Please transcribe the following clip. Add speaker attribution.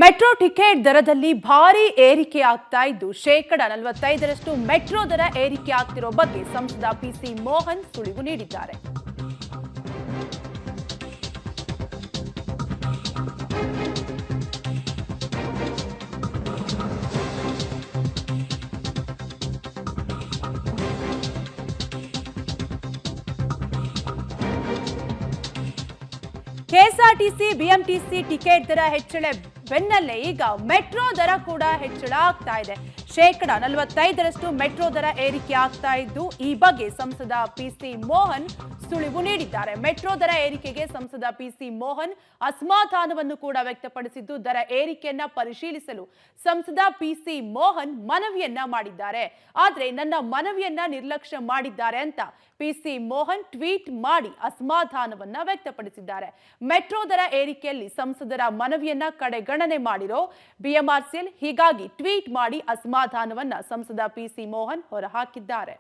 Speaker 1: Metro ticket ದರದಲ್ಲಿ ಭಾರಿ ಏರಿಕೆ ಆಗ್ತಾ ಇದ್ದು 45% ಮೆಟ್ರೋ ದರ ಏರಿಕೆ ಆಗ್ತಿರೋ ಬಗ್ಗೆ ಸಂಸದ ಪಿಸಿ ಮೋಹನ್ ಸುಳಿವು ನೀಡಿದ್ದಾರೆ. ಕೆಎಸ್ಆರ್ಟಿಸಿ ಬಿಎಂಟಿಸಿ ಟಿಕೆಟ್ ದರ ಹೆಚ್ಚಳ ಬೆನ್ನಲ್ಲೇ ಈಗ ಮೆಟ್ರೋ ದರ ಕೂಡ ಹೆಚ್ಚಳ ಆಗ್ತಾ ಇದೆ. 45% ಮೆಟ್ರೋ ದರ ಏರಿಕೆ ಆಗ್ತಾ ಇದ್ದು ಈ ಬಗ್ಗೆ ಸಂಸದ ಪಿಸಿ ಮೋಹನ್ ಸುಳಿವು ನೀಡಿದ್ದಾರೆ. ಮೆಟ್ರೋ ದರ ಏರಿಕೆಗೆ ಸಂಸದ ಪಿಸಿ ಮೋಹನ್ ಅಸಮಾಧಾನವನ್ನು ಕೂಡ ವ್ಯಕ್ತಪಡಿಸಿದ್ದು, ದರ ಏರಿಕೆಯನ್ನ ಪರಿಶೀಲಿಸಲು ಸಂಸದ ಪಿಸಿ ಮೋಹನ್ ಮನವಿಯನ್ನ ಮಾಡಿದ್ದಾರೆ. ಆದ್ರೆ ನನ್ನ ಮನವಿಯನ್ನ ನಿರ್ಲಕ್ಷ್ಯ ಮಾಡಿದ್ದಾರೆ ಅಂತ ಪಿಸಿ ಮೋಹನ್ ಟ್ವೀಟ್ ಮಾಡಿ ಅಸಮಾಧಾನವನ್ನ ವ್ಯಕ್ತಪಡಿಸಿದ್ದಾರೆ. ಮೆಟ್ರೋ ದರ ಏರಿಕೆಯಲ್ಲಿ ಸಂಸದರ ಮನವಿಯನ್ನ ಕಡೆಗಣನೆ ಮಾಡಿರೋ ಬಿಎಂಆರ್ಸಿಎಲ್ ಹೀಗಾಗಿ ಟ್ವೀಟ್ ಮಾಡಿ ಅಸಮಾಧಾನವನ್ನ ಸಂಸದ ಪಿಸಿ ಮೋಹನ್ ಹೊರಹಾಕಿದ್ದಾರೆ.